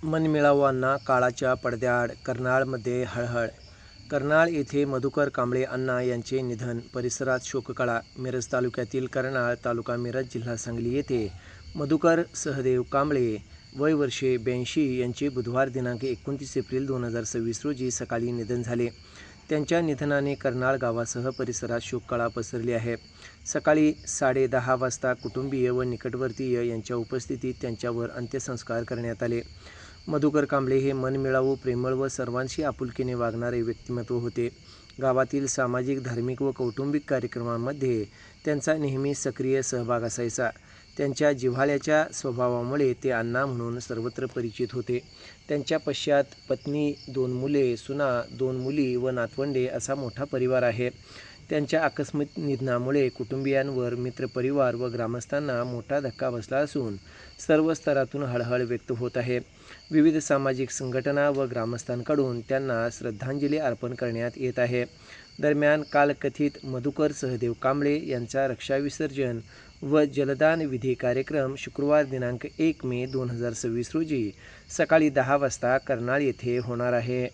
मनमिळावूंना काळाच्या पडद्याआड कर्नाळमध्ये हळहळ. कर्नाळ येथे मधुकर कांबळे अण्णा यांचे निधन, परिसरात शोककळा. मिरज तालुक्यातील कर्नाळ, तालुका मिरज, जिल्हा सांगली येथे मधुकर सहदेव कांबळे वय वर्षे 82 यांचे बुधवार दिनांक 29 एप्रिल 2026 रोजी सकाळी निधन झाले. त्यांच्या निधनाने कर्नाळ गावासह परिसरात शोककळा पसरली आहे. सकाळी 10:30 वाजता कुटुंबीय व निकटवर्तीय यांच्या उपस्थितीत त्यांच्यावर अंत्यसंस्कार करण्यात आले. मधुकर कांबळे हे मनमिळावू, प्रेमळ व सर्वांशी आपुलकीने वागणारे व्यक्तिमत्व होते. गावातील सामाजिक, धार्मिक व कौटुंबिक कार्यक्रमांमध्ये त्यांचा नेहमी सक्रिय सहभाग असायचा. त्यांच्या जिव्हाळ्याच्या स्वभावामुळे ते अण्णा म्हणून सर्वत्र परिचित होते. त्यांच्या पश्चात पत्नी, 2 मुले, सुना, 2 मुली व नातवंडे असा मोठा परिवार आहे. त्यांच्या आकस्मिक निधनामुळे कुटुंबियांवर, मित्रपरिवार व ग्रामस्थांना मोठा धक्का बसला असून सर्व स्तरातून हळहळ व्यक्त होत आहे. विविध सामाजिक संघटना व ग्रामस्थांकडून त्यांना श्रद्धांजली अर्पण करण्यात येत आहे. दरम्यान काल कथित मधुकर सहदेव कांबळे यांचा रक्षाविसर्जन व जलदान विधी कार्यक्रम शुक्रवार दिनांक 1 मे 2026 रोजी सकाळी 10 वाजता कर्नाळ येथे होणार आहे.